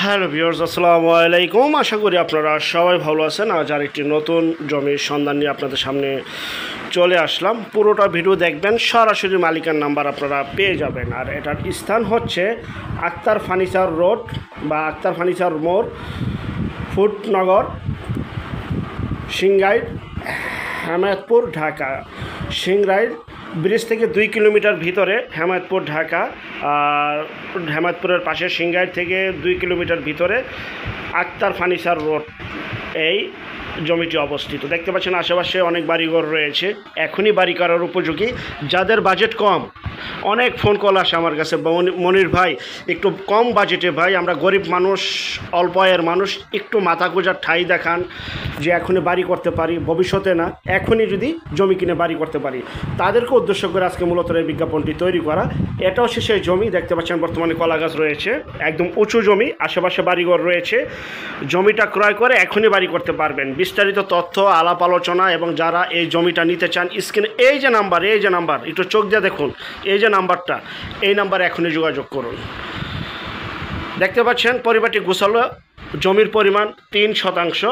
Hello viewers, আসসালামু আলাইকুম। আশা করি আপনারা সবাই ভালো আছেন। আজ আরেকটি নতুন জমির সন্ধান নিয়ে আপনাদের সামনে চলে আসলাম। পুরোটা ভিডিও দেখবেন, সরাসরি মালিকের নাম্বার আপনারা পেয়ে যাবেন। আর এটার স্থান হচ্ছে আক্তার ফার্নিচার রোড বা আক্তার ফার্নিচার মোড়, ফুটনগর, সিংগাইর, হেমায়তপুর, ঢাকা। সিংগাইর ব্রিজ থেকে 2 কিলোমিটার ভিতরে হেমায়তপুর, ঢাকা। আর হেমায়তপুরের পাশে সিংগাইর থেকে 2 কিলোমিটার ভিতরে আক্তার ফার্নিচার রোড এই জমিটি অবস্থিত। দেখতে পাচ্ছেন আশেপাশে অনেক বাড়িঘর রয়েছে, এখনই বাড়ি করার উপযোগী। যাদের বাজেট কম, অনেক ফোন কল আসে আমার কাছে, মনির ভাই একটু কম বাজেটে ভাই, আমরা গরিব মানুষ, অল্প আয়ের মানুষ, একটু মাথা গোঁজার ঠাঁই দেখান যে এখনই বাড়ি করতে পারি, ভবিষ্যতে না, এখনই যদি জমি কিনে বাড়ি করতে পারি। তাদেরকে উদ্দেশ্য করে আজকে মূলত এই বিজ্ঞাপনটি তৈরি করা। এটা হচ্ছে সেই জমি। দেখতে পাচ্ছেন বর্তমানে কলা গাছ রয়েছে, একদম উঁচু জমি, আশেপাশে বাড়িঘর রয়েছে। জমিটা ক্রয় করে এখনই বাড়ি করতে পারবেন। বিস্তারিত তথ্য, আলাপ আলোচনা এবং যারা এই জমিটা নিতে চান, স্ক্রিনে এই যে নাম্বার একটু চোখ দিয়ে দেখুন, এই যে নাম্বারটা, এই নাম্বারে এখনই যোগাযোগ করুন। দেখতে পাচ্ছেন পরিবারটি গোছালো। জমির পরিমাণ 3%।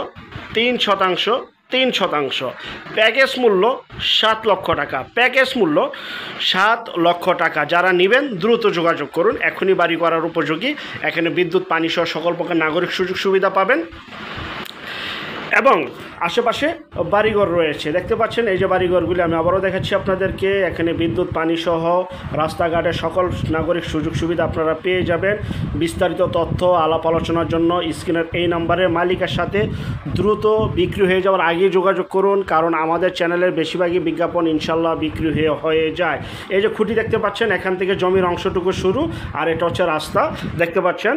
প্যাকেজ মূল্য 7 লক্ষ টাকা। প্যাকেজ মূল্য 7 লক্ষ টাকা। যারা নেবেন দ্রুত যোগাযোগ করুন, এখনই বাড়ি করার উপযোগী। এখানে বিদ্যুৎ, পানি সহ সকল প্রকার নাগরিক সুযোগ সুবিধা পাবেন এবং আশেপাশে বাড়িঘর রয়েছে। দেখতে পাচ্ছেন এই যে বাড়িঘরগুলি আমি আবারও দেখাচ্ছি আপনাদেরকে। এখানে বিদ্যুৎ, পানি সহ রাস্তাঘাটের সকল নাগরিক সুযোগ সুবিধা আপনারা পেয়ে যাবেন। বিস্তারিত তথ্য, আলাপ আলোচনার জন্য স্ক্রিনের এই নাম্বারে মালিকের সাথে দ্রুত বিক্রি হয়ে যাওয়ার আগে যোগাযোগ করুন, কারণ আমাদের চ্যানেলের বেশিরভাগই বিজ্ঞাপন ইনশাল্লাহ বিক্রি হয়ে যায়। এই যে খুঁটি দেখতে পাচ্ছেন, এখান থেকে জমির অংশটুকু শুরু, আর এটা হচ্ছে রাস্তা। দেখতে পাচ্ছেন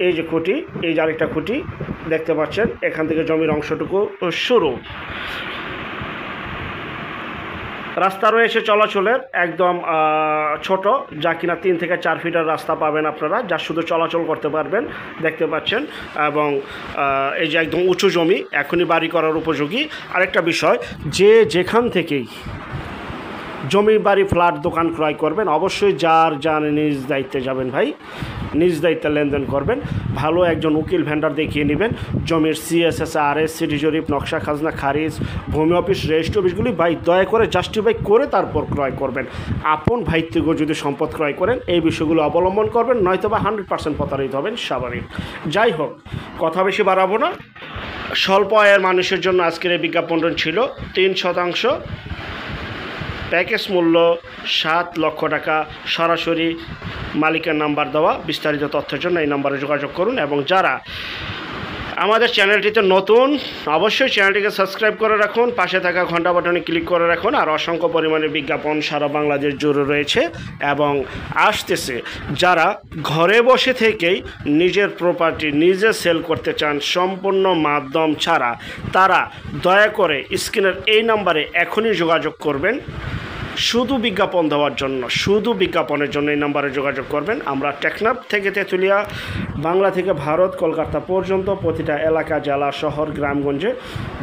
এই যে খুঁটি, এই যে আরেকটা খুঁটি দেখতে পাচ্ছেন, এখান থেকে জমির অংশটুকু শুরু। রাস্তা রয়েছে চলাচলের একদম ছোট, যা কিনা 3 থেকে 4 ফিটের রাস্তা পাবেন আপনারা, যা শুধু চলাচল করতে পারবেন। দেখতে পাচ্ছেন এবং এই যে একদম উঁচু জমি, এখনই বাড়ি করার উপযোগী। আরেকটা বিষয়, যে যেখান থেকেই জমি, বাড়ি, ফ্ল্যাট, দোকান ক্রয় করবেন, অবশ্যই যার নিজ দায়িত্বে যাবেন ভাই, নিজ দায়িত্বে লেনদেন করবেন। ভালো একজন উকিল ভেন্ডার দেখিয়ে নেবেন। জমির CSS, সিটি জরিপ, নকশা, খাজনা, খারিজ, ভূমি অফিস, রেজিস্ট্রি অফিসগুলি ভাই দয়া করে জাস্টিফাই করে তারপর ক্রয় করবেন। আপন ভাই থেকে যদি সম্পদ ক্রয় করেন, এই বিষয়গুলো অবলম্বন করবেন, নয়তোবা 100% প্রতারিত হবেন, স্বাভাবিক। যাই হোক, কথা বেশি বাড়াবো না। স্বল্প আয়ের মানুষের জন্য আজকের এই বিজ্ঞাপনটা ছিল 3%। প্যাকেজ মূল্য 7 লক্ষ টাকা। সরাসরি মালিকের নাম্বার দেওয়া। বিস্তারিত তথ্যের জন্য এই নাম্বারে যোগাযোগ করুন। এবং যারা আমাদের চ্যানেলটিতে নতুন, অবশ্যই চ্যানেলটিকে সাবস্ক্রাইব করে রাখুন, পাশে থাকা ঘন্টা বাটনে ক্লিক করে রাখুন। আর অসংখ্য পরিমাণে বিজ্ঞাপন সারা বাংলাদেশ জুড়ে রয়েছে এবং আসতেছে। যারা ঘরে বসে থেকেই নিজের প্রপার্টি নিজে সেল করতে চান সম্পূর্ণ মাধ্যম ছাড়া, তারা দয়া করে স্ক্রিনের এই নাম্বারে এখনই যোগাযোগ করবেন। শুধু বিজ্ঞাপন দেওয়ার জন্য, শুধু বিজ্ঞাপনের জন্য এই নাম্বারে যোগাযোগ করবেন। আমরা টেকনাফ থেকে তেঁতুলিয়া, বাংলা থেকে ভারত, কলকাতা পর্যন্ত প্রতিটা এলাকা, জেলা, শহর, গ্রামগঞ্জে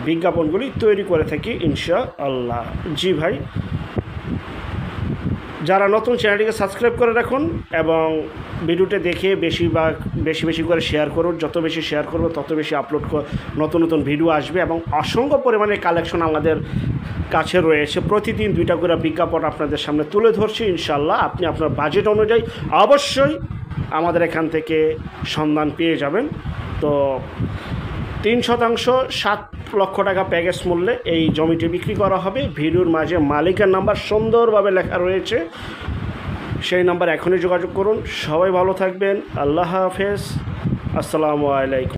বিজ্ঞাপনগুলি তৈরি করে থাকি ইনশাআল্লাহ। জি ভাই, যারা নতুন, চ্যানেলটিকে সাবস্ক্রাইব করে রাখুন এবং ভিডিওটা দেখে বেশি করে শেয়ার করুন। যত বেশি শেয়ার করবো তত বেশি নতুন ভিডিও আসবে এবং অসংখ্য পরিমাণে কালেকশন আমাদের কাছে রয়েছে। প্রতিদিন 2টা করে বিজ্ঞাপন আপনাদের সামনে তুলে ধরছি ইনশাল্লাহ। আপনি আপনার বাজেট অনুযায়ী অবশ্যই আমাদের এখান থেকে সন্ধান পেয়ে যাবেন। তো 3%, 7 লক্ষ টাকা প্যাকেজ মূল্যে এই জমিটি বিক্রি করা হবে। ভিডিওর মাঝে মালিকের নাম্বার সুন্দরভাবে লেখা রয়েছে, সেই নাম্বার এখনই যোগাযোগ করুন। সবাই ভালো থাকবেন। আল্লাহ হাফেজ, আসসালামু আলাইকুম।